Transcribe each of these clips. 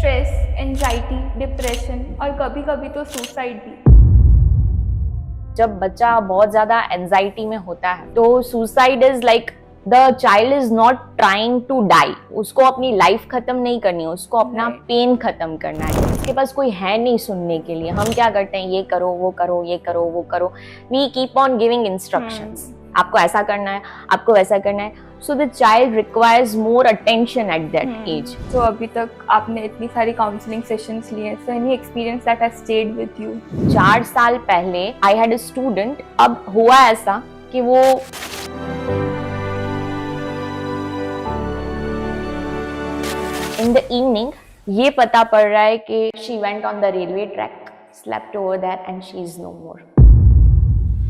Stress, anxiety, depression और कभी कभी तो सुसाइड भी। जब बच्चा बहुत ज्यादा एंजाइटी में होता है तो suicide is like the child is not trying to die. उसको अपनी लाइफ खत्म नहीं करनी है, उसको अपना Right. पेन खत्म करना है। उसके पास कोई है नहीं सुनने के लिए। हम क्या करते हैं, ये करो वो करो, ये करो वो करो। We keep on giving instructions. आपको ऐसा करना है, आपको वैसा करना है। So the child requires more attention at that age. तो अभी तक आपने इतनी सारी काउंसलिंग सेशंस लिए, so any experience that has stayed with you? 4 साल पहले आई हैड अ स्टूडेंट। अब हुआ ऐसा कि वो इन द इवनिंग ये पता पड़ रहा है कि she went on the railway track, slept over there and she is no more.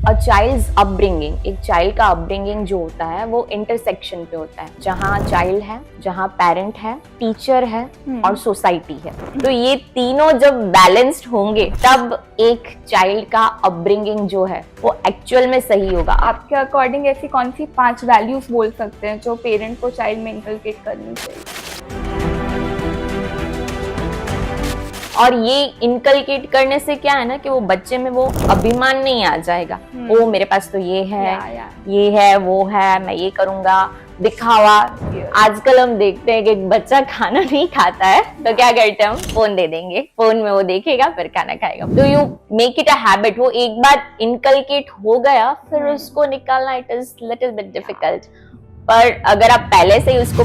A child's upbringing, एक चाइल्ड का अपब्रिंगिंग जो होता है वो इंटरसेक्शन पे होता है, जहाँ चाइल्ड है, जहाँ पेरेंट है, टीचर है और सोसाइटी है। तो ये तीनों जब बैलेंस्ड होंगे तब एक चाइल्ड का अपब्रिंगिंग जो है वो एक्चुअल में सही होगा। आपके अकॉर्डिंग ऐसी कौन सी 5 वैल्यूज बोल सकते हैं जो पेरेंट को चाइल्ड में इनकलकेट करनी चाहिए? और ये इनकलकेट करने से क्या है ना कि वो बच्चे में वो अभिमान नहीं आ जाएगा। ओ मेरे पास तो ये है, ये है, वो है, मैं ये करूंगा, दिखावा। आजकल हम देखते हैं कि एक बच्चा खाना नहीं खाता है तो क्या करते हैं, हम फोन दे देंगे, फोन में वो देखेगा फिर खाना खाएगा। तो you make it a habit. वो एक बार इनकलकेट हो गया फिर उसको निकालना it is little bit difficult. पर अगर आप पहले से ही उसको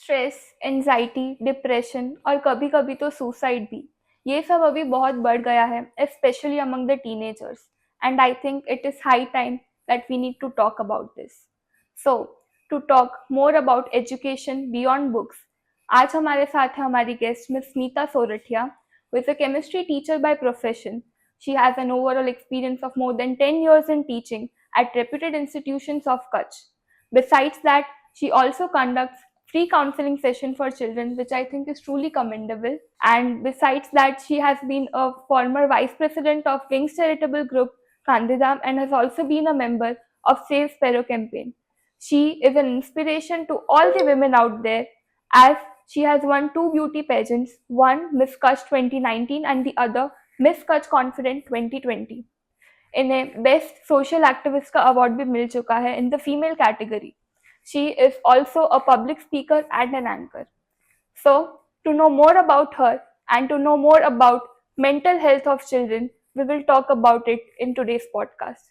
स्ट्रेस, एंजाइटी, डिप्रेशन और कभी कभी तो सुसाइड भी, ये सब अभी बहुत बढ़ गया है, specially among the teenagers, and I think it is high time that we need to talk about this. So to talk more about education beyond books, आज हमारे साथ है हमारी guest miss Smita Sorathiya, who is a chemistry teacher by profession. She has an overall experience of more than 10 years in teaching at reputed institutions of Kutch. Besides that, she also conducts free counseling session for children, which I think is truly commendable. And besides that, she has been a former vice president of Wings Charitable Group, Kandidam, and has also been a member of Save Sparrow campaign. She is an inspiration to all the women out there, as she has won 2 beauty pageants, one Miss Kutch 2019 and the other Miss Kutch Confident 2020. इन्हें best social activist का award भी मिल चुका है in the female category. She is also a public speaker and an anchor. So, to know more about her and to know more about mental health of children, we will talk about it in today's podcast.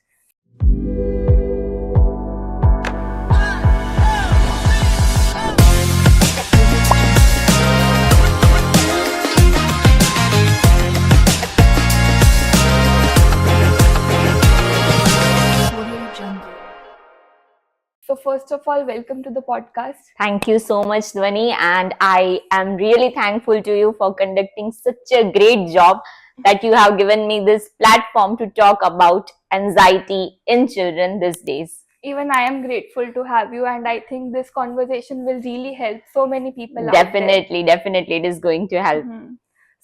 So first of all, welcome to the podcast. Thank you so much, Dhwani, and I am really thankful to you for conducting such a great job that you have given me this platform to talk about anxiety in children these days. Even I am grateful to have you, and I think this conversation will really help so many people out Definitely, definitely, it is going to help. there.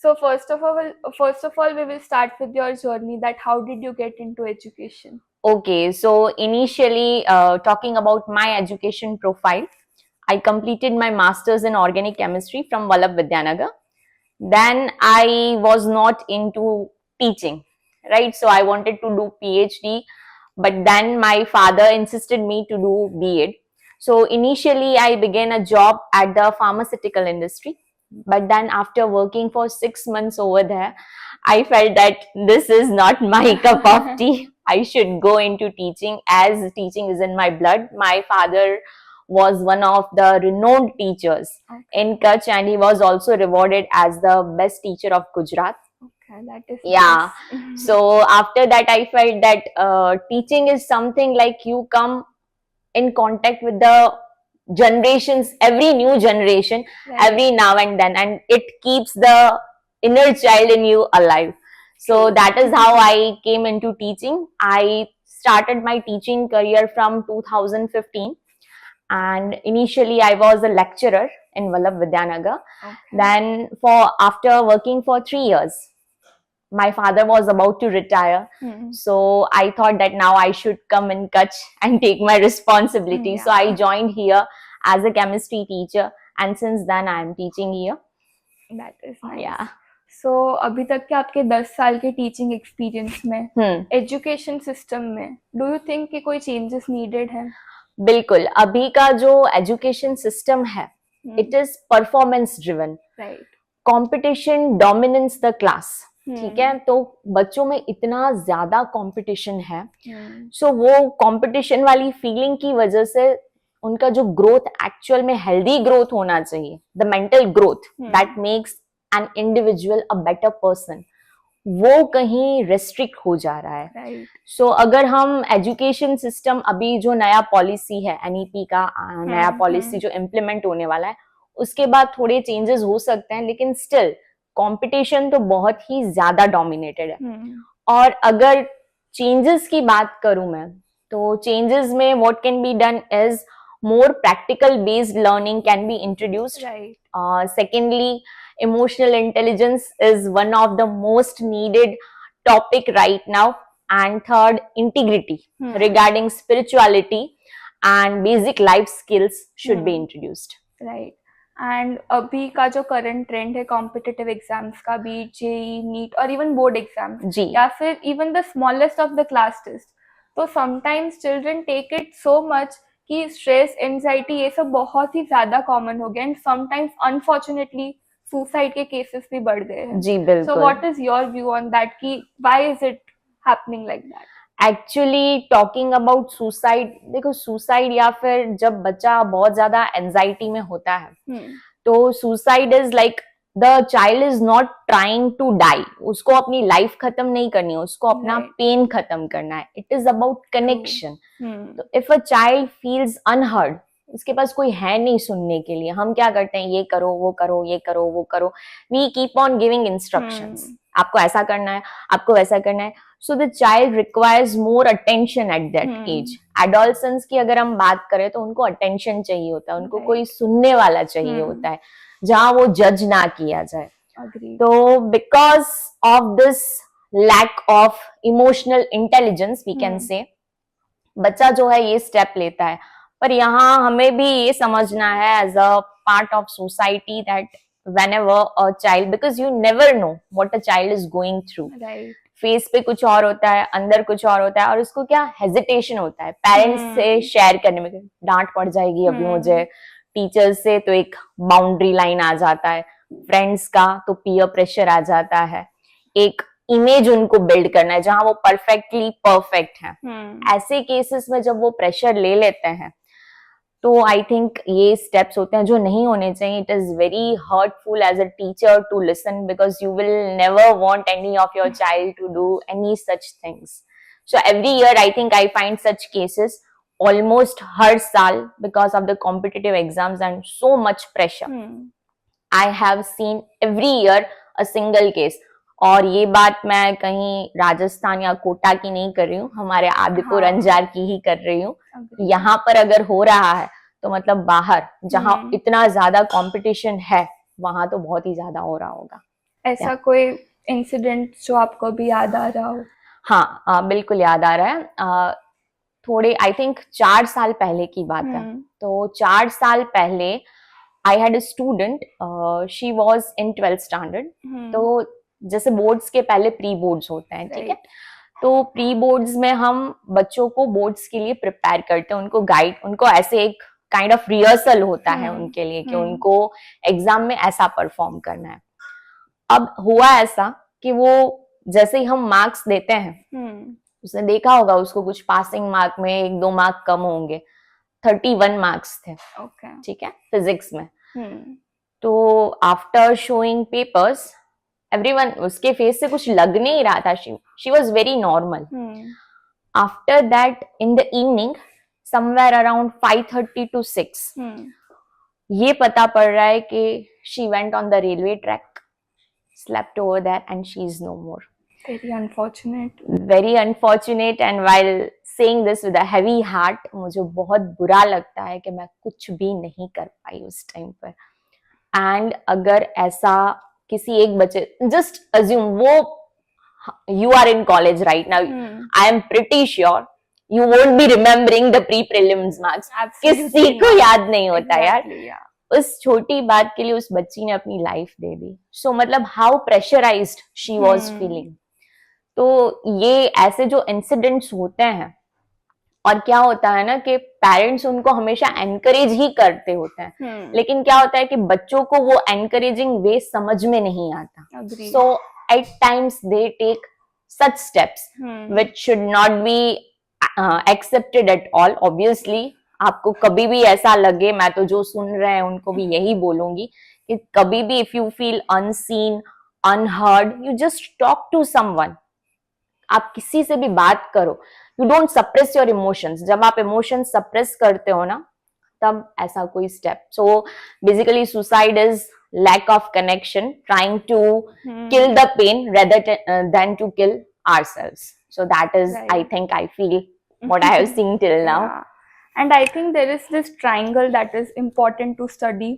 So first of all, we will start with your journey. That how did you get into education? Okay, so initially, talking about my education profile, I completed my master's in organic chemistry from Vallabh Vidyanagar. Then I was not into teaching, right? So I wanted to do PhD, but then my father insisted me to do B.Ed. So initially I began a job at the pharmaceutical industry, but then after working for 6 months over there, I felt that this is not my cup of tea. I should go into teaching, as teaching is in my blood. My father was one of the renowned teachers in Kutch, and he was also rewarded as the best teacher of Gujarat. Okay, that is nice. So after that, I felt that teaching is something like you come in contact with the generations, every new generation, every now and then, and it keeps the inner child in you alive. So that is how I came into teaching. I started my teaching career from 2015, and initially I was a lecturer in Vallabh Vidyanagar. Then after working for 3 years, my father was about to retire. So I thought that now I should come in Kutch and take my responsibility. So I joined here as a chemistry teacher, and since then I am teaching here. That is nice. Yeah. So अभी तक के आपके 10 साल के teaching experience में education system में do you think कि कोई चेंजेस नीडेड है? बिल्कुल, अभी का जो एजुकेशन सिस्टम है it is performance driven, right, competition dominance the class, ठीक है, तो बच्चों में इतना ज्यादा कंपटीशन है, सो वो कंपटीशन वाली फीलिंग की वजह से उनका जो ग्रोथ एक्चुअल में हेल्दी ग्रोथ होना चाहिए, the mental growth that makes an individual a better person, वो कहीं रेस्ट्रिक्ट हो जा रहा है। सो अगर हम एजुकेशन सिस्टम अभी जो नया पॉलिसी है एनईपी का नया पॉलिसी जो इम्प्लीमेंट होने वाला है उसके बाद थोड़े चेंजेस हो सकते हैं, लेकिन स्टिल कंपटीशन तो बहुत ही ज्यादा डोमिनेटेड है। और अगर चेंजेस की बात करूं मैं तो चेंजेस में what can be done is more practical based learning can be introduced. Secondly, emotional intelligence is one of the most needed topic right now. And third, integrity regarding spirituality and basic life skills should be introduced. Right. And अभी का जो current trend है competitive exams का भी, JEE, NEET और even board exams या फिर even the smallest of the class test, तो sometimes children take it so much कि स्ट्रेस, एंजाइटी ये सब बहुत ही ज्यादा कॉमन हो गया एंड समटाइम्स अनफॉर्चुनेटली सुसाइड के केसेस भी बढ़ गए हैं। जी बिल्कुल। So what is your view on that कि why is it happening like that? Actually talking about suicide, देखो सुसाइड या फिर जब बच्चा बहुत ज्यादा एंजाइटी में होता है तो suicide is like the child is not trying to die, उसको अपनी लाइफ खत्म नहीं करनी है, उसको अपना पेन खत्म करना है। It is about connection. तो if a child feels unheard, उसके पास कोई है नहीं सुनने के लिए, हम क्या करते हैं, ये करो वो करो, ये करो वो करो, we keep on giving instructions, आपको ऐसा करना है, आपको वैसा करना है। So the child requires more attention at that age. Adolescence की अगर हम बात करें तो उनको अटेंशन चाहिए होता है, उनको कोई सुनने वाला चाहिए होता है जहां वो जज ना किया जाए। तो because of this lack of emotional intelligence we can say, बच्चा जो है ये स्टेप लेता है। पर यहाँ हमें भी ये समझना है as a part of society that whenever a child, because you never know what a child is going through, face पे कुछ और होता है, अंदर कुछ और होता है, और उसको क्या हेजिटेशन होता है पेरेंट्स से शेयर करने में, डांट पड़ जाएगी अभी मुझे, टीचर्स से तो एक बाउंड्री लाइन आ जाता है, फ्रेंड्स का तो पीयर प्रेशर आ जाता है, एक इमेज उनको बिल्ड करना है जहां वो परफेक्टली परफेक्ट है। ऐसे केसेस में जब वो प्रेशर ले लेते हैं तो आई थिंक ये स्टेप्स होते हैं जो नहीं होने चाहिए। It is very hurtful as a teacher to listen, because you will never want any of your child to do any such things. So every year I think I find such cases almost हर साल, because of the competitive exams and so much pressure. I have seen every year a single case, और ये बात मैं कहीं राजस्थान या कोटा की नहीं कर रही हूँ, हमारे आदिपुर अंजार की ही कर रही हूँ। यहाँ पर अगर हो रहा है तो मतलब बाहर जहाँ इतना ज्यादा कंपटीशन है वहां तो बहुत ही ज्यादा हो रहा होगा। ऐसा कोई इंसिडेंट जो आपको भी याद आ रहा हो? हाँ, बिल्कुल याद आ रहा है। थोड़े आई थिंक 4 साल पहले की बात है। तो 4 साल पहले I had a student, she was in 12th standard. तो जैसे बोर्ड्स के पहले प्री बोर्ड्स होते हैं, ठीक है, तो प्री बोर्ड्स में हम बच्चों को बोर्ड्स के लिए प्रिपेयर करते हैं, उनको गाइड, उनको ऐसे एक काइंड ऑफ रिहर्सल होता है उनके लिए कि उनको एग्जाम में ऐसा परफॉर्म करना है। अब हुआ ऐसा कि वो जैसे ही हम मार्क्स देते हैं, उसने देखा होगा उसको कुछ पासिंग मार्क में 1-2 मार्क कम होंगे, 31 मार्क्स थे, ठीक है, फिजिक्स में। तो आफ्टर शोइंग पेपर्स एवरीवन, उसके फेस से कुछ लग नहीं रहा था, she was very normal. After that in the evening somewhere around 5:30 to 6 ये पता पड़ रहा है कि she went on the railway track, slept over that and she is no more. Very unfortunate, very unfortunate. And while saying this with a heavy heart, मुझे बहुत बुरा लगता है कि मैं कुछ भी नहीं कर पाई उस टाइम पर। एंड अगर ऐसा किसी एक बच्चे, जस्ट अज्यूम वो, you are in college right now, I am pretty sure you won't be remembering the pre-prelims marks. Absolutely किसी को not. याद नहीं होता यार. Exactly, yeah. उस छोटी बात के लिए उस बच्ची ने अपनी लाइफ दे दी. सो मतलब how pressurised she was feeling. तो ये ऐसे जो इंसिडेंट्स होते हैं, और क्या होता है ना कि पेरेंट्स उनको हमेशा एनकरेज ही करते होते हैं, लेकिन क्या होता है कि बच्चों को वो एनकरेजिंग वे समझ में नहीं आता. So at times they take such steps which should not be accepted at all. Obviously आपको कभी भी ऐसा लगे, मैं तो जो सुन रहे हैं उनको भी यही बोलूंगी कि कभी भी if you feel unseen, unheard, you just talk to someone. आप किसी से भी बात करो. You don't suppress your emotions. जब आप इमोशंस सप्रेस करते हो ना, तब ऐसा कोई step. So basically suicide is lack of connection, trying to kill the pain rather than to kill ourselves. So that is, Right. I think, I feel what I have seen till now. Yeah. And I think there is this triangle that is important to study,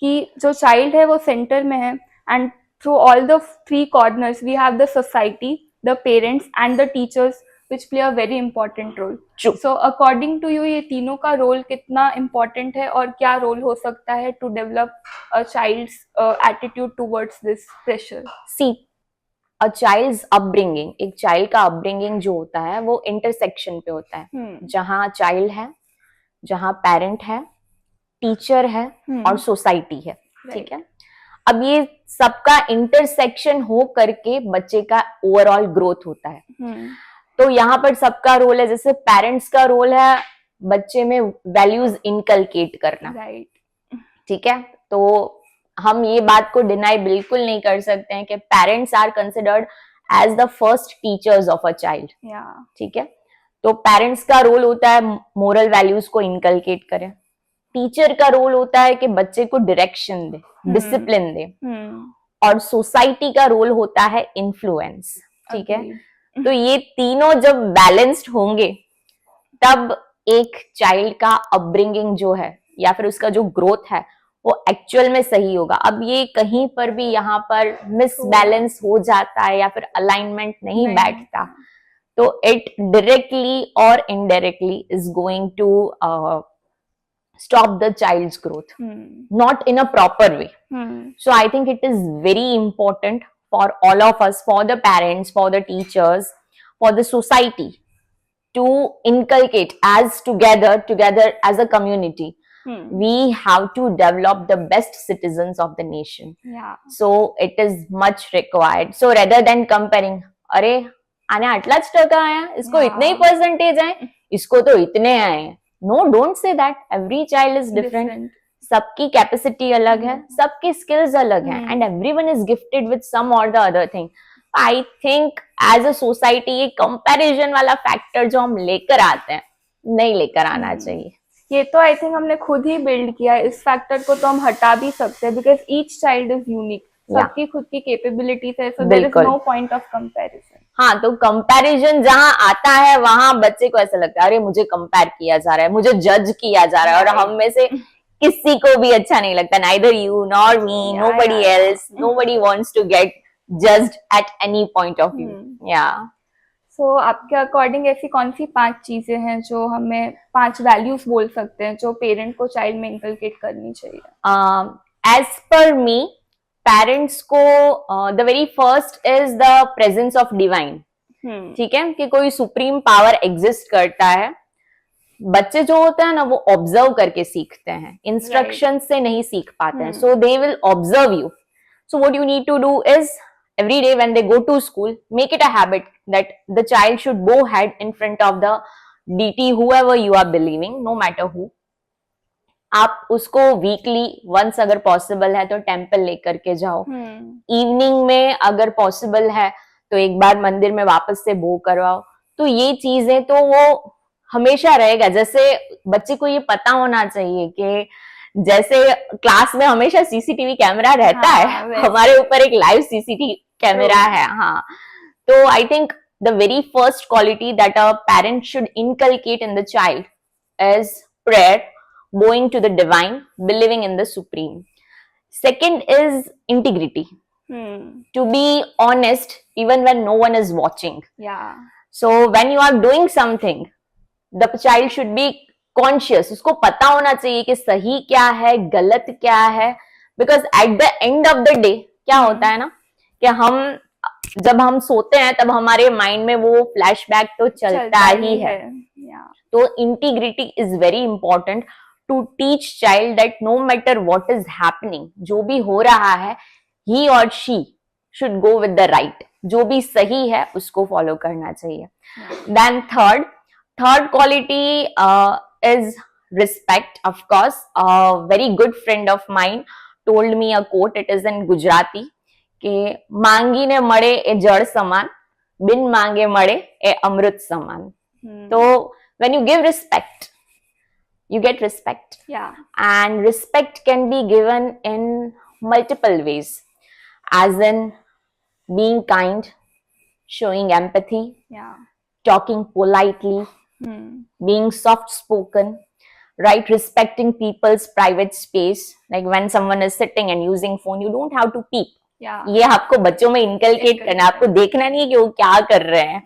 कि जो child है वो center में है, and through all the three corners we have the society, the parents and the teachers, which play a very important role. True. So according to you, ये तीनों का role कितना important है और क्या रोल हो सकता है to develop a child's attitude towards this pressure? See, a child's upbringing, एक child का upbringing जो होता है वो intersection पे होता है. जहाँ child है, जहाँ parent है, teacher है और society है. ठीक है. अब ये सबका intersection हो करके बच्चे का overall growth होता है. तो यहाँ पर सबका रोल है. जैसे पेरेंट्स का रोल है बच्चे में वैल्यूज इनकलकेट करना. राइट. ठीक है. तो हम ये बात को डिनाई बिल्कुल नहीं कर सकते हैं कि parents are considered as the first teachers of a child. ठीक है. तो पेरेंट्स का रोल होता है मोरल वैल्यूज को इनकलकेट करें. टीचर का रोल होता है कि बच्चे को डायरेक्शन दे, डिसिप्लिन दे. और सोसाइटी का रोल होता है इन्फ्लुएंस. ठीक है. तो ये तीनों जब बैलेंस्ड होंगे तब एक चाइल्ड का अपब्रिंगिंग जो है या फिर उसका जो ग्रोथ है वो एक्चुअल में सही होगा. अब ये कहीं पर भी यहाँ पर मिसबैलेंस हो जाता है या फिर अलाइनमेंट नहीं बैठता, तो इट डायरेक्टली और indirectly is going to stop the child's growth, not in a proper way. So I think it is very important for all of us, for the parents, for the teachers, for the society to inculcate as together as a community. We have to develop the best citizens of the nation. So it is much required. So rather than comparing, अरे आने आटला ज टका आया, इसको इतने ही percentage आए, इसको तो इतने आए. No, don't say that. Every child is different. सबकी कैपेसिटी अलग है, सबकी स्किल्स अलग हैं, and everyone is gifted with some और the other thing. I think as a society ये कंपैरिजन वाला फैक्टर जो हम लेकर आते हैं नहीं लेकर आना चाहिए. ये तो आई थिंक हमने खुद ही बिल्ड किया है. इस फैक्टर को तो हम हटा भी सकते हैं because each child is unique. सबकी खुद की कैपेबिलिटीज है, so there is no point of comparison. हाँ, तो कंपैरिजन जहाँ आता है वहां बच्चे को ऐसा लगता है अरे मुझे कंपेयर किया जा रहा है, मुझे जज किया जा रहा है, और हम में से किसी को भी अच्छा नहीं लगता. neither you nor me, nobody else, nobody wants to get judged at any point of view. So आपके अकॉर्डिंग ऐसी कौन सी 5 चीजें हैं जो हमें 5 वैल्यूज बोल सकते हैं जो पेरेंट को चाइल्ड में इंकलकेट करनी चाहिए? As per me, पेरेंट्स को the very first is the presence of divine. ठीक है, कि कोई सुप्रीम पावर एग्जिस्ट करता है. बच्चे जो होते हैं ना वो ऑब्जर्व करके सीखते हैं, इंस्ट्रक्शन से नहीं सीख पाते हैं. So they will observe you. So what you need to do is every day when they go to school, make it a habit that the child should go ahead in front of the deity, whoever you are believing, no matter who. आप उसको weekly once अगर possible है तो temple लेकर के जाओ. Evening में अगर पॉसिबल है तो एक बार मंदिर में वापस से भोग करवाओ. तो ये चीजें तो वो हमेशा रहेगा. जैसे बच्चे को ये पता होना चाहिए कि जैसे क्लास में हमेशा सीसीटीवी कैमरा रहता है, हमारे ऊपर एक लाइव सीसीटीवी कैमरा है. हाँ, तो I think the very first quality that a parent should inculcate in the child is prayer, going to the divine, believing in the supreme. Second is integrity. To be honest even when no one is watching. So when you are doing something, the child should be conscious, उसको पता होना चाहिए कि सही क्या है, गलत क्या है, because at the end of the day क्या होता है ना कि हम जब हम सोते हैं तब हमारे माइंड में वो फ्लैशबैक तो चलता ही है। तो integrity is very important to teach child that no matter what is happening, जो भी हो रहा है ही और she should go with the right, जो भी सही है उसको फॉलो करना चाहिए। Then third quality is respect. Of course a very good friend of mine told me a quote, it is in Gujarati, કે માંગીને મળે એ જળ સમાન, બિન માંગે મળે એ અમૃત સમાન. તો when you give respect, you get respect. And respect can be given in multiple ways, as in being kind, showing empathy, talking politely, being soft spoken, right? Respecting people's private space, like when someone is sitting and using phone, you don't have to peep. ये आपको बच्चों में inculcate करना, आपको देखना नहीं है कि वो क्या कर रहे हैं,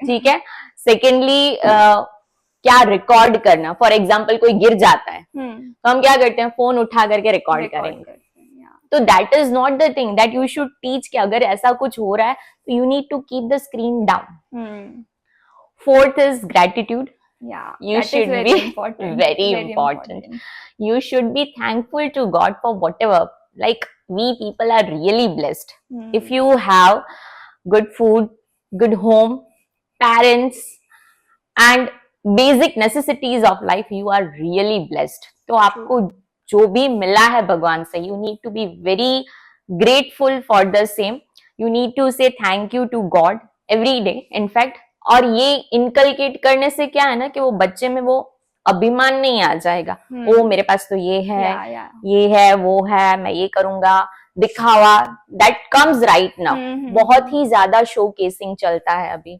ठीक है। सेकेंडली क्या रिकॉर्ड करना, फॉर एग्जाम्पल कोई गिर जाता है तो हम क्या करते हैं, फोन उठा करके रिकॉर्ड करेंगे। तो that is not the thing that you should teach कि अगर ऐसा कुछ हो रहा है तो you need to keep the screen down. Fourth is gratitude. You should be very important. You should be thankful to God for whatever. Like we people are really blessed. If you have good food, good home, parents, and basic necessities of life, you are really blessed. तो आपको जो भी मिला है भगवान से, you need to be very grateful for the same. You need to say thank you to God every day. In fact, और ये इनकलकेट करने से क्या है ना कि वो बच्चे में वो अभिमान नहीं आ जाएगा, ओ मेरे पास तो ये है, ये है, वो है, मैं ये करूंगा, दिखावा, दैट कम्स राइट नाउ। बहुत ही ज्यादा शो केसिंग चलता है अभी।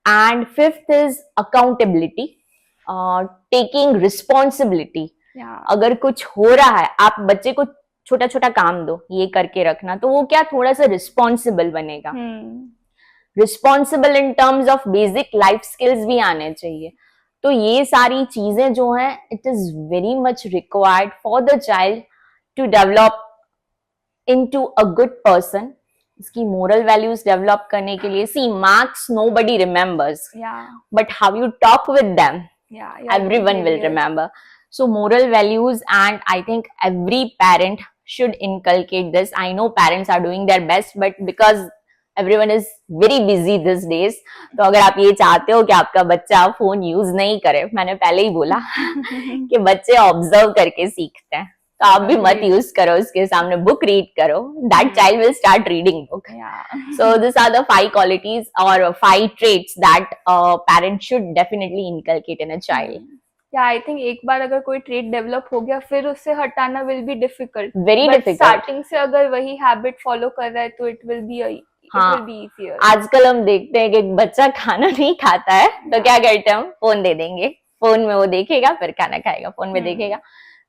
And fifth is accountability, taking responsibility. अगर कुछ हो रहा है, आप बच्चे को छोटा छोटा काम दो, ये करके रखना, तो वो क्या थोड़ा सा रिस्पॉन्सिबल बनेगा। Responsible in terms of basic life skills भी आने चाहिए। तो ये सारी चीजें जो हैं, it is very much required for the child to develop into a good person. इसकी मोरल वैल्यूज डेवलप करने के लिए, see marks nobody remembers, but how you talk with them everyone will remember. So moral values, and I think every parent should inculcate this. I know parents are doing their best, but because everyone is very busy these days, तो अगर आप ये चाहते हो कि आपका बच्चा phone use नहीं करे, मैंने पहले ही बोला कि बच्चे ऑब्जर्व करके सीखते हैं, तो आप भी मत यूज करो, उसके सामने बुक रीड करो, that child will start reading book. So these are the 5 qualities or 5 traits that a parent should definitely inculcate in a child. I think एक बार अगर कोई ट्रेट डेवलप हो गया, फिर उससे हटाना will be difficult, very difficult. Starting से अगर वही हैबिट फॉलो कर रहा है तो इट विल बी इजियर। आजकल हम देखते हैं कि एक बच्चा खाना नहीं खाता है तो क्या करते हैं, हम फोन दे देंगे, फोन में वो देखेगा फिर खाना खाएगा, फोन में देखेगा।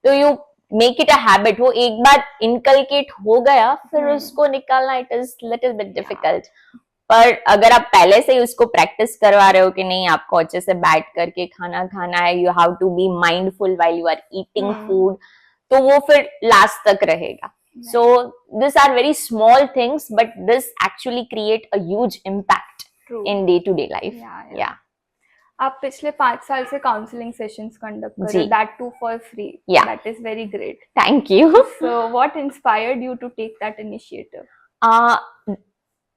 तो you make it a habit, वो एक बार इनकलकेट हो गया, फिर उसको निकालना it is little bit difficult. पर अगर आप पहले से ही उसको प्रैक्टिस करवा रहे हो कि नहीं, आपको अच्छे से बैठ करके खाना खाना है, you have to be mindful while you are eating food, तो वो फिर लास्ट तक रहेगा। So this are very small things, but this actually create a huge impact in day to day life. या आप पिछले 5 साल से काउंसलिंग सेशंस कंडक्ट कर रहे हो, that too for free, that is very great. Thank you. So what inspired you to take that initiative?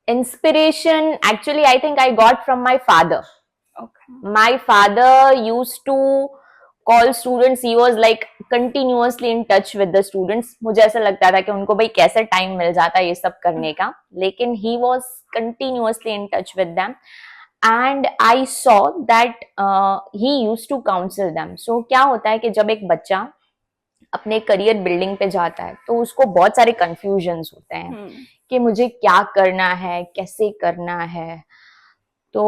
Inspiration, actually I think I got from my father. Okay. My father used to call students, he was like continuously in touch with the students. मुझे ऐसा लगता था कि उनको भाई कैसे time मिल जाता है ये सब करने का, लेकिन he was continuously in touch with them and I saw that he used to counsel them. So क्या होता है कि जब एक बच्चा अपने करियर बिल्डिंग पे जाता है तो उसको बहुत सारे कंफ्यूजन्स होते हैं कि मुझे क्या करना है, कैसे करना है। तो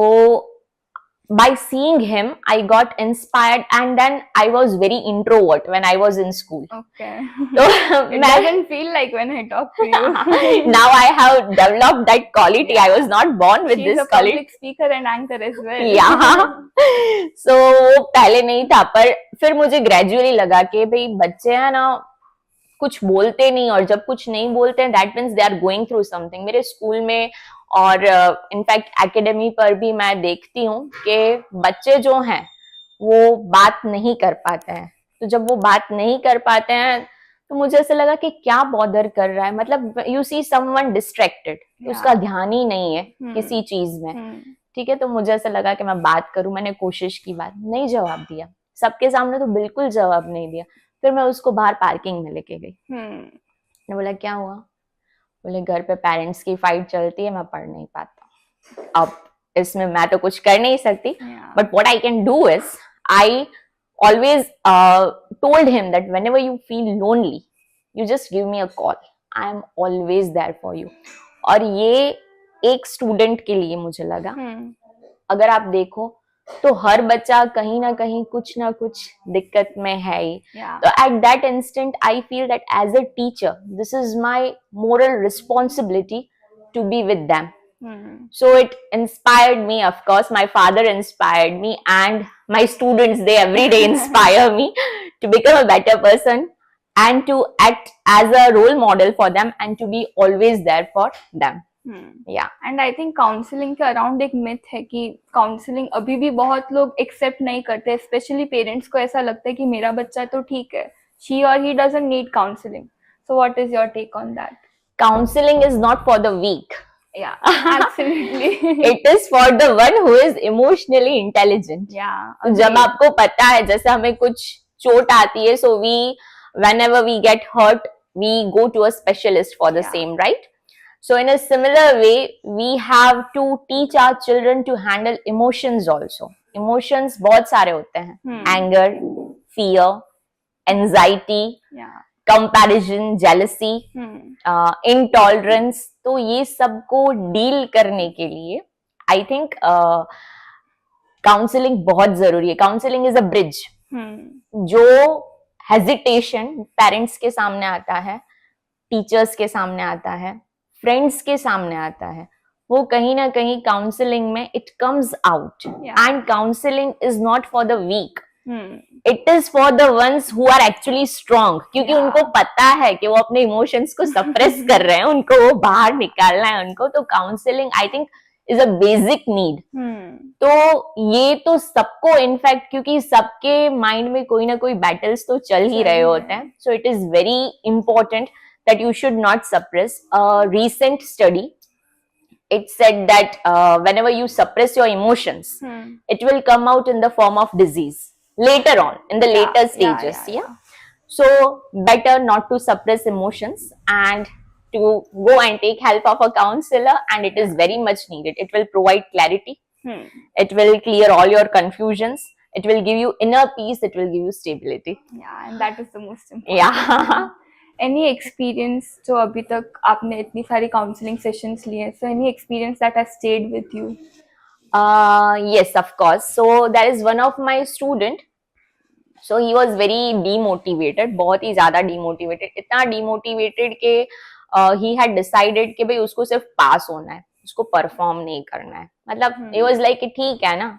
by seeing him, I got inspired, and then I was very introvert when I was in school. Okay. So It doesn't feel like when I talk to you. now I have developed that quality. I was not born with She's this a quality. public speaker and anchor as well. Yeah. So वो पहले नहीं था, पर फिर मुझे gradually लगा कि भाई बच्चे हैं ना, कुछ बोलते नहीं, और जब कुछ नहीं बोलते हैं that means they are going through something. मेरे स्कूल में और इनफैक्ट एकेडमी पर भी मैं देखती हूँ कि बच्चे जो हैं वो बात नहीं कर पाते हैं. तो जब वो बात नहीं कर पाते हैं तो मुझे ऐसा लगा कि क्या बॉदर कर रहा है, मतलब यू सी समवन डिस्ट्रैक्टेड, उसका ध्यान ही नहीं है किसी चीज में. ठीक है, तो मुझे ऐसा लगा कि मैं बात करूं. मैंने कोशिश की, बात नहीं जवाब दिया, सबके सामने तो बिल्कुल जवाब नहीं दिया. फिर मैं उसको बाहर पार्किंग में लेके गई. मैंने बोला क्या हुआ? बोले घर पे पेरेंट्स की फाइट चलती है, मैं पढ़ नहीं पाता. अब इसमें मैं तो कुछ कर नहीं सकती, but what I can do is I always told him that whenever you feel lonely, you just give me a call. I am always there for you. और ये एक स्टूडेंट के लिए मुझे लगा, अगर आप देखो तो हर बच्चा कहीं ना कहीं कुछ ना कुछ दिक्कत में है ही. तो at that instant I feel that as a teacher this is my moral responsibility to be with them. So it inspired me. Of course, my father inspired me, and my students, they every day inspire me to become a better person and to act as a role model for them and to be always there for them. Yeah. And I think counseling के around एक myth है कि counselling अभी भी बहुत लोग accept नहीं करते, स्पेशली पेरेंट्स को ऐसा लगता है कि मेरा बच्चा तो ठीक है, she or he doesn't need counseling. So what is your take on that? Counseling is not for the weak. Yeah, absolutely. It is for the one who is emotionally intelligent. Yeah. जब आपको पता है, जैसे हमें कुछ चोट आती है, so whenever we get hurt, we go to a specialist for the same, right? So in a similar way, we have to teach our children to handle emotions also. Emotions बहुत सारे होते हैं. Anger, fear, anxiety, comparison, jealousy, intolerance. तो ये सबको deal करने के लिए आई थिंक काउंसलिंग बहुत जरूरी है. Counselling is a bridge. जो हेजिटेशन पेरेंट्स के सामने आता है, टीचर्स के सामने आता है, फ्रेंड्स के सामने आता है, वो कहीं ना कहीं काउंसलिंग में it comes out. And counselling is not for the weak. It is for the ones who are actually strong, क्योंकि उनको पता है कि वो अपने इमोशंस को सप्रेस कर रहे हैं, उनको वो बाहर निकालना है उनको. तो counselling I think is a basic need. तो ये तो सबको, इनफैक्ट क्योंकि सबके माइंड में कोई ना कोई बैटल्स तो चल ही रहे होते हैं. So it is very important that you should not suppress. Recent study it said that whenever you suppress your emotions, it will come out in the form of disease later on, in the later stages. So better not to suppress emotions and to go and take help of a counselor, and it is very much needed. It will provide clarity. It will clear all your confusions. It will give you inner peace. It will give you stability. And that is the most important. Any experience जो अभी तक आपने इतनी सारी counselling sessions लिए, so any experience that has stayed with you? Yes, of course. So there is one of my student. So he was very demotivated, बहुत ही ज्यादा demotivated. इतना demotivated कि he had decided कि भाई उसको सिर्फ पास होना है, उसको परफॉर्म नहीं करना है. मतलब he was like कि ठीक है ना,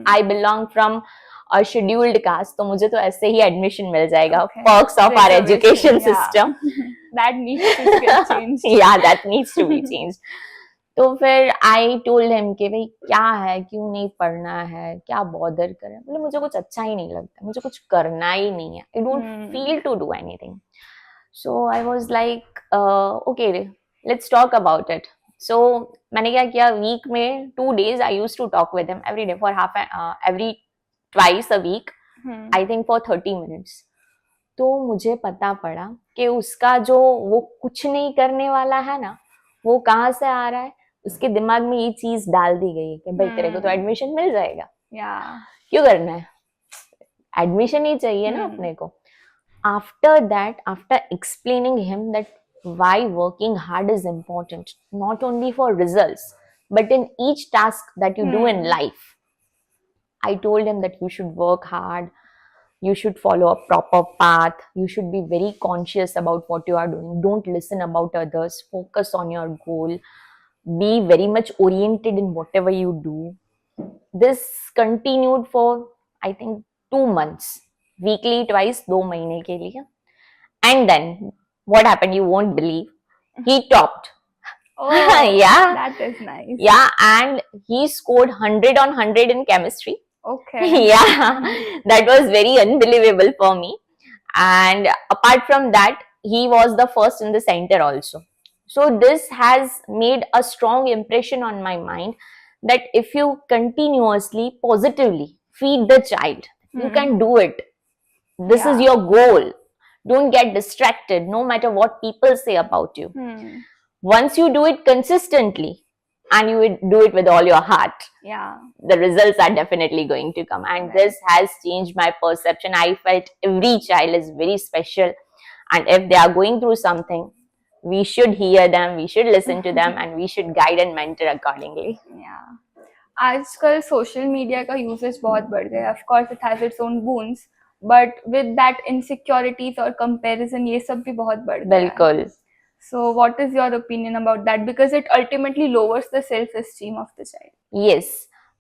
I belong from a scheduled caste, तो मुझे तो ऐसे ही एडमिशन मिल जाएगा. Perks of our education system. That needs to get changed. Yeah, that needs to be changed. तो फिर I told him कि भाई क्या है, क्यों नहीं पढ़ना है, क्या बॉदर करें. बोले मुझे कुछ अच्छा ही नहीं लगता, मुझे कुछ करना ही नहीं है. I don't feel to do anything. So I was like, okay, let's talk about it. So मैंने क्या किया, वीक में 2 days I used to talk with him every day for every twice a week, I think for 30 minutes. तो मुझे पता पड़ा कि उसका जो वो कुछ नहीं करने वाला है ना, वो कहाँ से आ रहा है. उसके दिमाग में ये चीज डाल दी गई है कि भाई तेरे को तो एडमिशन मिल जाएगा, क्यों करना है, एडमिशन ही चाहिए ना अपने को. After that, after explaining him that why working hard is important, not only for results but in each task that you do in life, I told him that you should work hard, you should follow a proper path, you should be very conscious about what you are doing, don't listen about others, focus on your goal, be very much oriented in whatever you do. This continued for, I think, 2 months, weekly twice, 2 महीने के लिए. And then what happened, you won't believe, he topped. Oh, Yeah. that is nice. Yeah, and he scored 100 on 100 in chemistry. Okay. Yeah, that was very unbelievable for me. And apart from that, he was the first in the center also. So this has made a strong impression on my mind that if you continuously positively feed the child, you can do it. This is Yeah. your goal. Don't get distracted no matter what people say about you. Once you do it consistently and you would do it with all your heart, Yeah. the results are definitely going to come. And Right. this has changed my perception. I felt every child is very special, and if they are going through something, we should hear them, we should listen to them, and we should guide and mentor accordingly. Yeah. आजकल social media का usage बहुत बढ़ गया है. Of course it has its own Boons, but with that insecurities और comparison ये सब भी बहुत बढ़ गया है. बिल्कुल. So what is your opinion about that? Because it ultimately lowers the self-esteem of the child. Yes,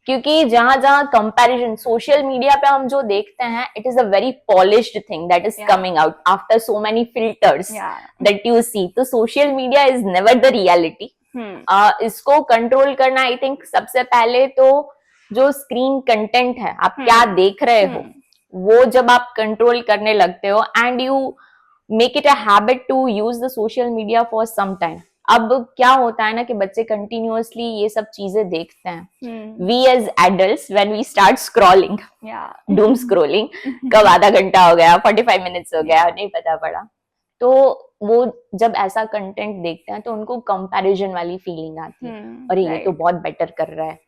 क्योंकि जहाँ जहाँ कंपैरिजन सोशल मीडिया पे हम जो देखते हैं, it is a very polished thing that is coming out after so many filters that you see. तो social media is never the reality. इसको कंट्रोल करना, आई थिंक सबसे पहले तो जो स्क्रीन कंटेंट है, आप क्या देख रहे हो, वो जब आप कंट्रोल करने लगते हो and you make it a habit to use the social media for some time. अब क्या होता है ना कि बच्चे कंटिन्यूअसली ये सब चीजें देखते हैं. We as adults when we start scrolling, doom scrolling, कब आधा घंटा हो गया, 45 मिनट्स हो गया, नहीं पता पड़ा. तो वो जब ऐसा कंटेंट देखते हैं तो उनको कंपैरिजन वाली फीलिंग आती है, अरे ये तो बहुत बेटर कर रहा है,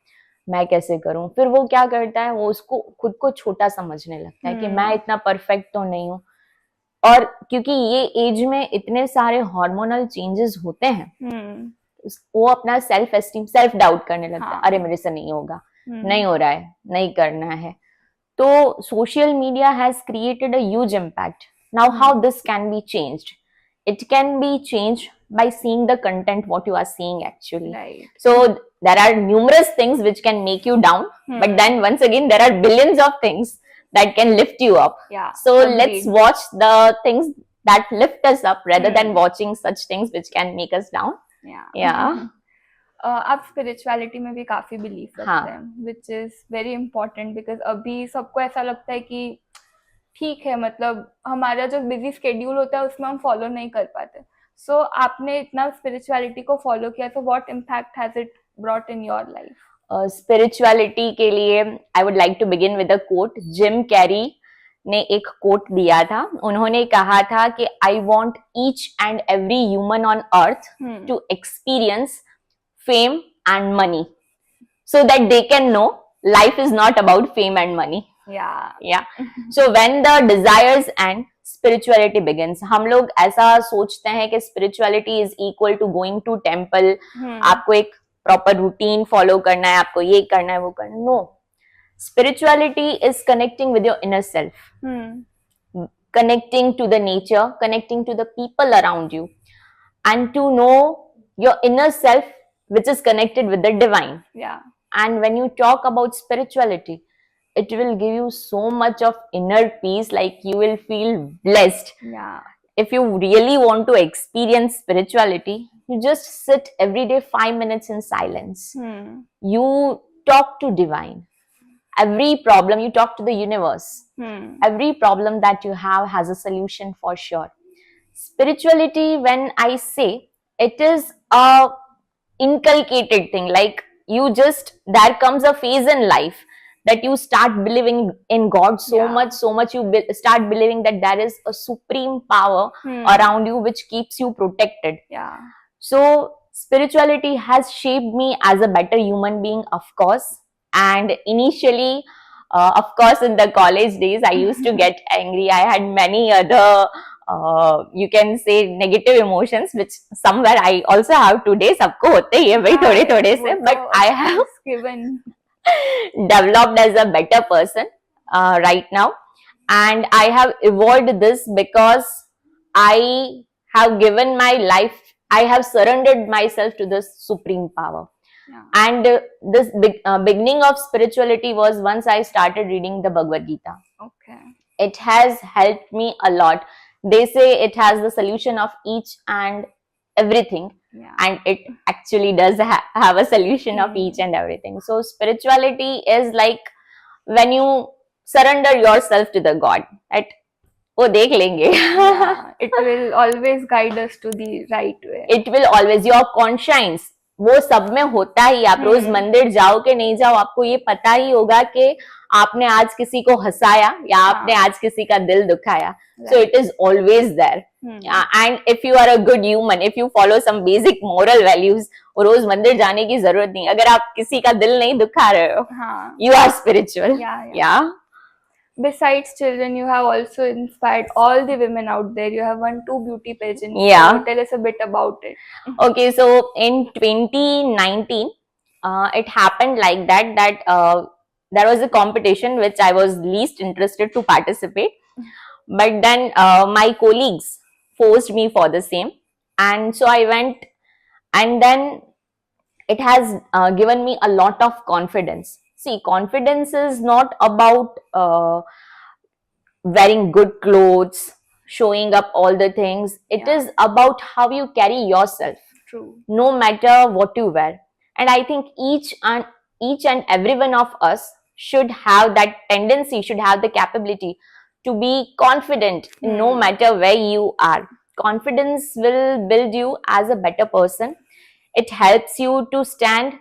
मैं कैसे करूं. फिर वो क्या करता है, वो उसको खुद को छोटा समझने लगता है कि मैं इतना परफेक्ट तो नहीं हूँ. और क्योंकि ये एज में इतने सारे हार्मोनल चेंजेस होते हैं, वो अपना सेल्फ एस्टीम, सेल्फ डाउट करने लगता है. अरे मेरे से नहीं होगा, नहीं हो रहा है, नहीं करना है. तो social media has created a huge impact. Now how this can be changed? It can be changed by seeing the content what you are seeing actually. Right. So there are numerous things which can make you down, but then once again there are billions of things that can lift you up. Yeah. So agreed. let's watch the things that lift us up rather than watching such things which can make us down. Yeah. आप spirituality में भी काफी believe रखते हैं, which is very important, because अभी सबको ऐसा लगता है कि ठीक है, मतलब हमारा जो बिजी स्केड्यूल होता है उसमें हम फॉलो नहीं कर पाते. सो आपने इतना स्पिरिचुअलिटी को फॉलो किया, तो what impact has it brought in your life? Spirituality के लिए I would like to begin with a quote. Jim Carrey ने एक कोट दिया था. उन्होंने कहा था कि I want each and every human on earth to experience fame and money so that they can know life is not about fame and money. Yeah. So when the desires and spirituality begins, हम लोग ऐसा सोचते हैं कि spirituality is equal to going to temple. आपको एक proper routine follow करना है, आपको ये करना है, वो करना है. No. Spirituality is connecting with your inner self. Connecting to the nature, connecting to the people around you, and to know your inner self, which is connected with the divine. Yeah. And when you talk about spirituality, it will give you so much of inner peace, like you will feel blessed. Yeah. If you really want to experience spirituality, you just sit every day 5 minutes in silence. You talk to divine. Every problem, you talk to the universe. Every problem that you have has a solution for sure. Spirituality, when I say, it is a inculcated thing. Like you just, there comes a phase in life that you start believing in God so much you start believing that there is a supreme power around you which keeps you protected. Yeah. So spirituality has shaped me as a better human being, of course. And initially, of course, in the college days, I used to get angry. I had many other you can say negative emotions, which somewhere I also have today. सबको होते ही है भाई थोड़े थोड़े से, but I have given. developed as a better person right now. And I have evolved this because I have given my life, I have surrendered myself to this supreme power. Yeah. And this beginning of spirituality was once I started reading the Bhagavad Gita. Okay. It has helped me a lot. They say it has the solution of each and everything. Yeah. And it actually does have a solution of each and everything. So spirituality is like when you surrender yourself to the God, that वो देख लेंगे. Yeah, it will always guide us to the right way. It will always, your conscience, वो सब में होता ही. आप रोज मंदिर जाओ कि नहीं जाओ, आपको ये पता ही होगा कि आपने आज किसी को हंसाया या आपने आज किसी का दिल दुखाया. So it is always there. And if you are a good human, if you follow some basic moral values, रोज मंदिर जाने की जरूरत नहीं. अगर आप किसी का दिल नहीं दुखा रहे हो, you are spiritual. Yeah. Besides children, you have also inspired all the women out there. You have won 2 beauty pageants. Yeah. So tell us a bit about it. Okay, so in 2019, it happened like that there was a competition which I was least interested to participate. But then my colleagues forced me for the same. And so I went, and then it has given me a lot of confidence. See, confidence is not about wearing good clothes, showing up all the things. It is about how you carry yourself. True. No matter what you wear. And I think each and every one of us should have that tendency, should have the capability to be confident no matter where you are. Confidence will build you as a better person. It helps you to stand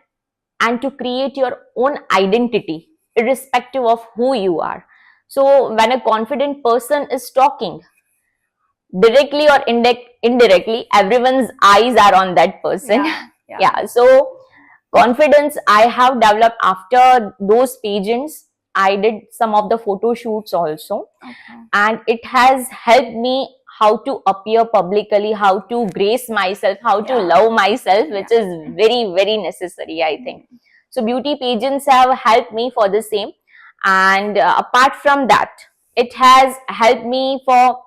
and to create your own identity, irrespective of who you are. So when a confident person is talking, directly or indirectly, everyone's eyes are on that person. Yeah. So confidence I have developed after those pageants. I did some of the photo shoots also. And it has helped me how to appear publicly, how to grace myself, how to love myself, which is very, very necessary, I think. So beauty pageants have helped me for the same. And apart from that, it has helped me for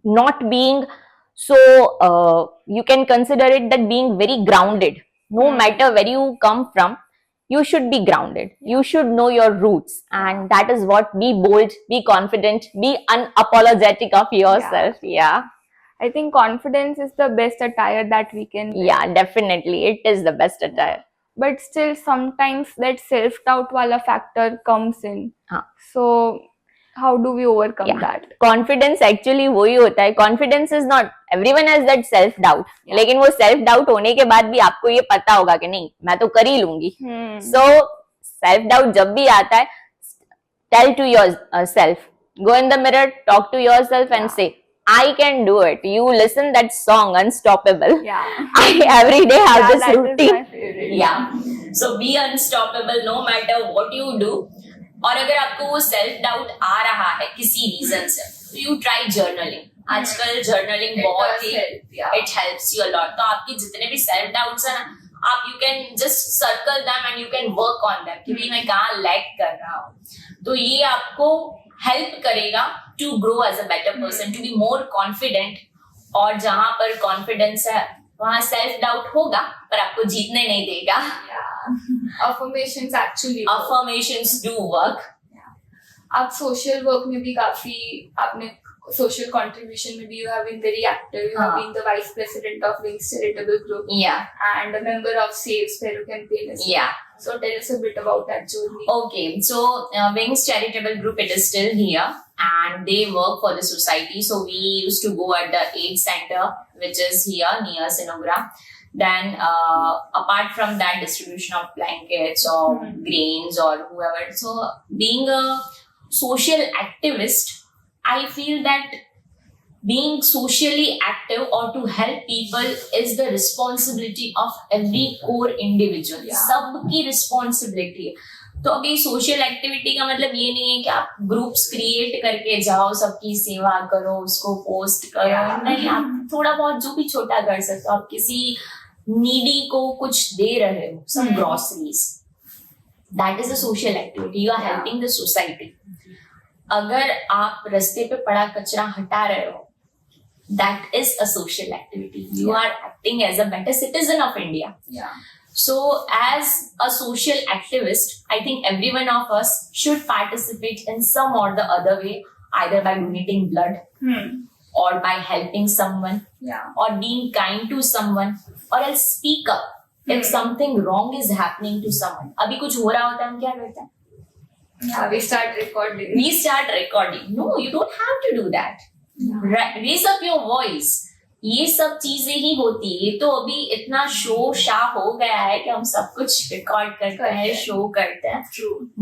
not being so, you can consider it that being very grounded. No matter where you come from, you should be grounded. You should know your roots. And that is what, be bold, be confident, be unapologetic of yourself. Yeah. I think confidence is the best attire that we can wear. Yeah, definitely. It is the best attire. But still, sometimes that self-doubt wala factor comes in. So, how do we overcome that? Confidence actually वही होता है. Confidence is not, everyone has that self doubt. लेकिन वो self doubt होने के बाद भी आपको ये पता होगा कि नहीं, मैं तो कर ही लूंगी. So self doubt जब भी आता है, tell to yourself, go in the mirror, talk to yourself and say, I can do it. You listen that song Unstoppable. I every day have this routine. That is my favorite. Yeah. So be unstoppable no matter what you do. और अगर आपको वो self doubt आ रहा है किसी reason से, तो you try journaling. आजकल जर्नलिंग बहुत ही it helps you a lot. तो आपके जितने भी सेल्फ डाउट्स है ना, आप you can just circle them and you can work on them कि मैं कहाँ लैग कर रहा हूँ. तो ये आपको हेल्प करेगा to grow as a better person, to be more confident. और जहां पर कॉन्फिडेंस है वहां सेल्फ डाउट होगा, पर आपको जीतने नहीं देगा. Affirmations do work. आप सोशल वर्क में भी काफी, आपने सोशल कंट्रीब्यूशन में भी you have been very active. You have been the vice president of Wings Charitable Group. And a member of Save Sparrow campaign as well. So tell us a bit about that journey. Okay, so Wings Charitable Group, it is still here and they work for the society. So we used to go at the AIDS center, which is here near Sinogra. Then apart from that, distribution of blankets or grains or whoever. So being a social activist, I feel that being socially active or to help people is the responsibility of every core individual. सबकी responsibility है. तो अभी social activity का मतलब ये नहीं है कि आप ग्रुप्स क्रिएट करके जाओ, सबकी सेवा करो, उसको पोस्ट करो. नहीं, आप थोड़ा बहुत जो भी छोटा कर सकते हो. आप किसी नीडी को कुछ दे रहे हो, some groceries, that is a social activity. You are helping the society. अगर आप रास्ते पे पड़ा कचरा हटा रहे हो, that is a social activity. You are acting as a better citizen of India. So as a social activist, I think every one of us should participate in some or the other way, either by donating blood or by helping someone or being kind to someone, or else speak up if something wrong is happening to someone. अभी कुछ हो रहा होता है, हम क्या करते हैं? We start recording. We start recording. No, you don't have to do that. Raise up your voice. ये सब चीजें ही होती है. ये तो अभी इतना शो शाह हो गया है कि हम सब कुछ रिकॉर्ड करते हैं, शो करते हैं.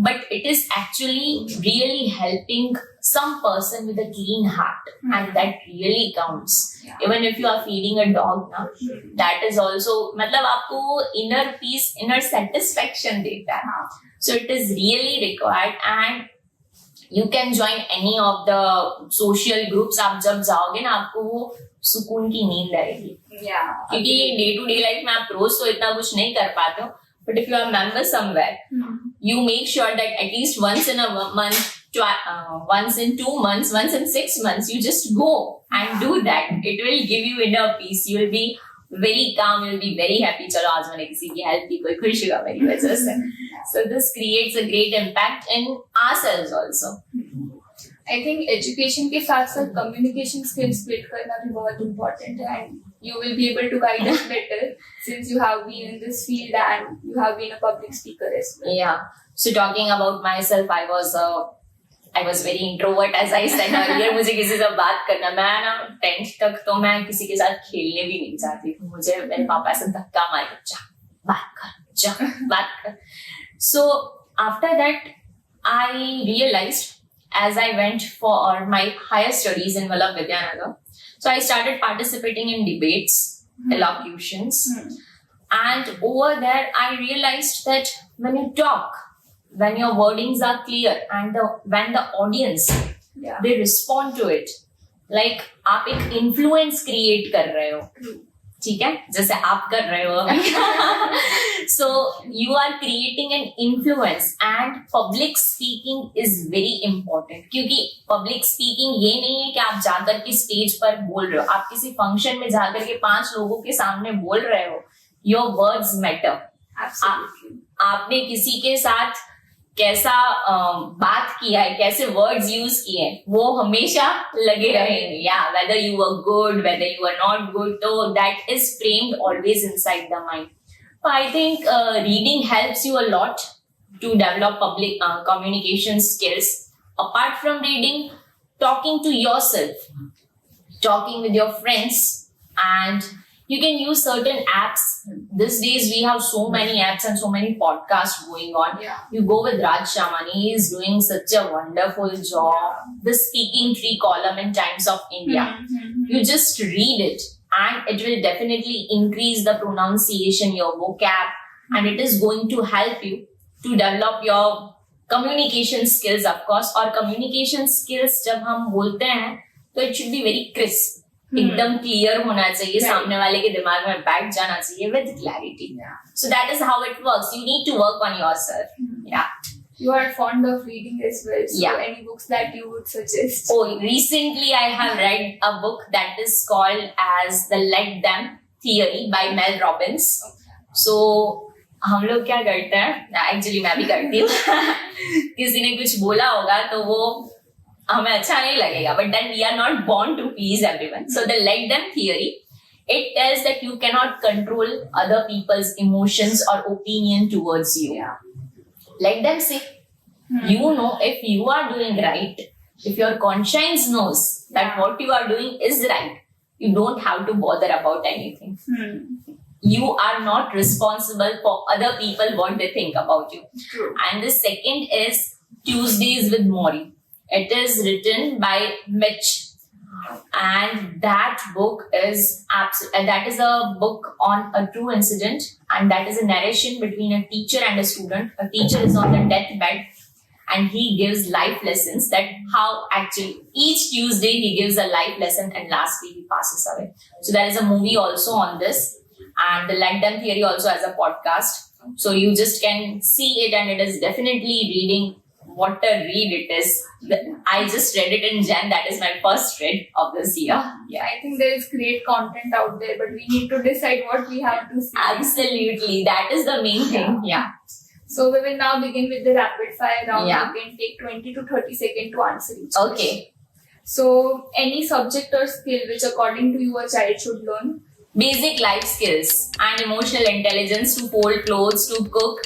But it is actually really helping some person with a clean heart, and that really counts. Even if you are feeding a dog now, that is also, मतलब आपको inner peace, inner satisfaction देता है. So it is really required, and you can join any of the social groups. आप जब जाओगे ना, आपको वो सुकून की नींद आएगी. क्योंकि डे टू डे लाइफ में आप रोज तो इतना कुछ नहीं कर पाते हो, but if you are a member somewhere, you make sure that at least once in a month, once in 2 months, once in 6 months, you just go and do that. It will give you inner peace. You will be very calm. You will be very happy. चलो आज मैंने किसी की help की, कोई खुश हुआ मेरी वजह से. So this creates a great impact in ourselves also. I think education के साथ साथ communication skills build करना भी बहुत important है, and you will be able to guide us better since you have been in this field and you have been a public speaker as well. Yeah. So talking about myself, I was very introvert, as I said earlier. मुझे किसी से बात करना, मैं ना 10th तक तो मैं किसी के साथ खेलने भी नहीं चाहती थी. मुझे मेरे पापा से धक्का मारे, जा बात कर. So after that, I realized, as I went for my higher studies in Vallabh Vidyanagar, so I started participating in debates, elocutions, and over there I realized that when you talk, when your wordings are clear, and when the audience they respond to it, like आप एक influence create कर रहे हो. ठीक है, जैसे आप कर रहे हो अभी. So you are creating an influence, and public speaking is very important. क्योंकि public speaking ये नहीं है कि आप जाकर के स्टेज पर बोल रहे हो. आप किसी फंक्शन में जाकर के 5 लोगों के सामने बोल रहे हो. Your words matter. आपने किसी के साथ कैसा बात किया है, कैसे वर्ड्स यूज किए हैं, वो हमेशा लगे रहेंगे. Whether you were good, whether you were not good, so that is framed always inside the mind. So I think reading helps you a lot to develop public communication skills. Apart from reading, talking to yourself, talking with your friends, and you can use certain apps. These days we have so many apps and so many podcasts going on. You go with Raj Shamani. He is doing such a wonderful job. The Speaking Tree column in Times of India. You just read it, and it will definitely increase the pronunciation, your vocab, and it is going to help you to develop your communication skills, of course. और communication skills जब हम बोलते हैं तो it should be very crisp. एकदम clear होना चाहिए, सामने वाले के दिमाग में बैठ जाना चाहिए with clarity. So that is how it works. You need to work on yourself. You are fond of reading as well. So any books that you would suggest? Oh, recently I have read a book that is called as The Let Them Theory by Mel Robbins. So हम लोग क्या करते हैं, actually मैं भी करती हूँ. किसी ने कुछ बोला होगा तो वो हमें अच्छा नहीं लगेगा, but then we are not born to please everyone. So the Let Them theory, it tells that you cannot control other people's emotions or opinion towards you. Let them say. You know if you are doing right, if your conscience knows that what you are doing is right, you don't have to bother about anything. You are not responsible for other people, what they think about you. And the second is Tuesdays with Maury. It is written by Mitch, and that book is a book on a true incident, and that is a narration between a teacher and a student. A teacher is on the deathbed, and he gives life lessons, that how actually each Tuesday he gives a life lesson, and lastly he passes away. So there is a movie also on this, and the Let Them theory also has a podcast. So you just can see it, and it is definitely reading. What a read it is. I just read it in Jan. That is my first read of this year. Yeah, I think there is great content out there, but we need to decide what we have to see. Absolutely. That is the main thing. Yeah. So we will now begin with the rapid fire round. Yeah. You can take 20 to 30 seconds to answer each Okay. question. So any subject or skill which according to you a child should learn? Basic life skills and emotional intelligence to fold clothes, to cook,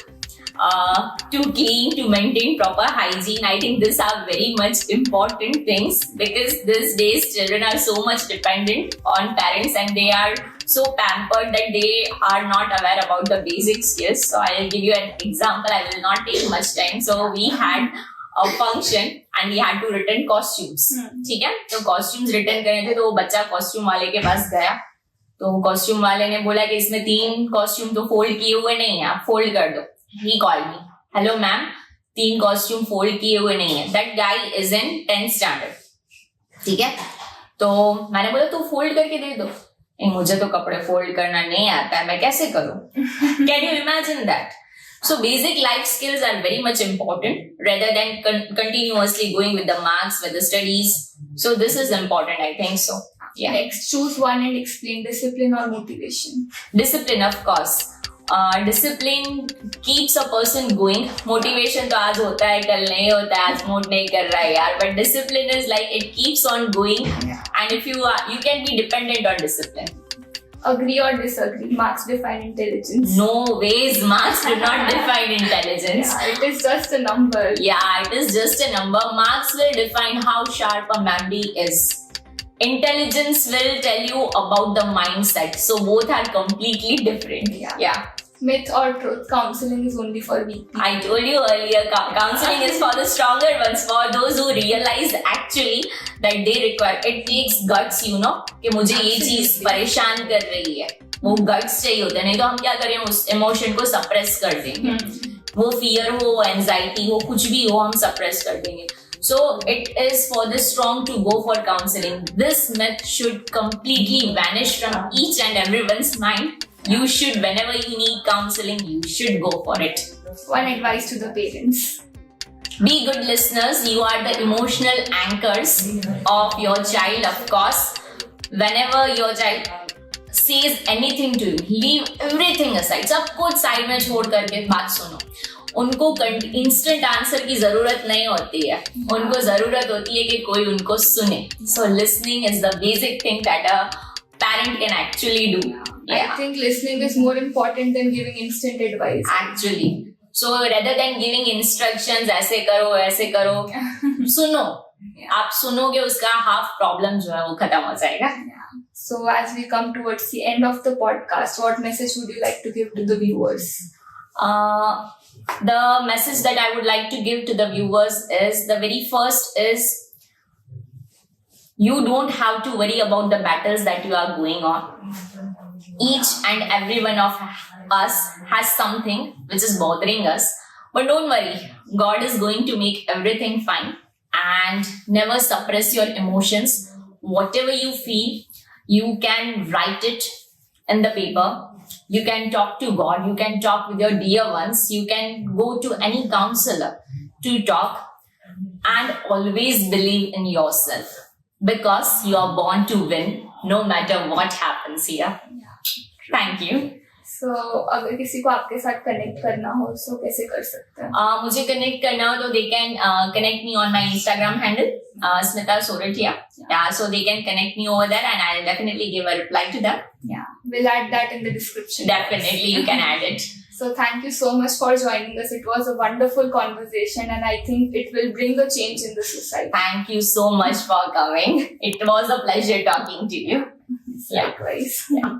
to clean, to maintain proper hygiene. I think these are very much important things because these days children are so much dependent on parents and they are so pampered that they are not aware about the basic skills. So I'll give you an example. I will not take much time. So we had a function and we had to return costumes. ठीक है? तो costumes return करने थे तो वो बच्चा costume वाले के पास गया. तो costume वाले ने बोला कि इसमें 3 costume तो fold किए हुए नहीं है, आप fold कर दो. He called me. Hello ma'am, 3 costume fold किए हुए नहीं है. That guy is in 10th standard. ठीक है? तो मैंने बोला तू fold करके दे दो. मुझे तो कपड़े fold करना नहीं आता है, मैं कैसे करूँ? Can you imagine that? So basic life skills are very much important rather than continuously going with the marks, with the studies. So this is important, I think so. Yeah. Next, choose one and explain discipline or motivation. Discipline, of course. Discipline keeps a person going. Motivation तो आज होता है, कल नहीं होता है, आज mood नहीं कर रहा है यार. But discipline is like it keeps on going, and if you can be dependent on discipline. Agree or disagree? Marks define intelligence. No ways, marks do not define intelligence. Yeah, it is just a number. Yeah, it is just a number. Marks will define how sharp a memory is. Intelligence will tell you about the mindset. So both are completely different. Yeah. Myth or truth? Counseling is only for weak people. I told you earlier, counseling is for the stronger ones, for those who realize actually that they require. It takes guts, you know, कि मुझे ये चीज परेशान कर रही है. वो guts चाहिए होता है, नहीं तो हम क्या करें, उस emotion को suppress कर देंगे. वो fear हो, anxiety हो, कुछ भी हो, हम suppress कर देंगे. So it is for the strong to go for counseling. This myth should completely vanish from each and everyone's mind. You should, whenever you need counseling, you should go for it. One advice to the parents. Be good listeners. You are the emotional anchors of your child, of course. Whenever your child says anything to you, leave everything aside. सब कुछ side में छोड़ करके बात सुनो. उनको instant answer की जरूरत नहीं होती है. उनको जरूरत होती है कि कोई उनको सुने. So listening is the basic thing that a parent can actually do. Yeah. I think listening is more important than giving instant advice. Actually. So rather than giving instructions, ऐसे करो, सुनो. आप सुनोगे उसका half problem जो है वो खत्म हो जाएगा. So as we come towards the end of the podcast, what message would you like to give to the viewers? The message that I would like to give to the viewers is, the very first is, you don't have to worry about the battles that you are going on. Each and every one of us has something which is bothering us. But don't worry, God is going to make everything fine. And never suppress your emotions. Whatever you feel, you can write it in the paper. You can talk to God. You can talk with your dear ones. You can go to any counselor to talk. And always believe in yourself. Because you are born to win, no matter what happens here. Thank you. So, अगर किसी को आपके साथ connect करना हो, so कैसे कर सकते हैं? मुझे connect करना हो तो they can connect me on my Instagram handle, Smita Soratia. Yeah, so they can connect me over there and I'll definitely give a reply to them. Yeah, we'll add that in the description. Definitely, you can add it. So thank you so much for joining us. It was a wonderful conversation and I think it will bring a change in the society. Thank you so much for coming. It was a pleasure talking to you. Likewise. Yeah.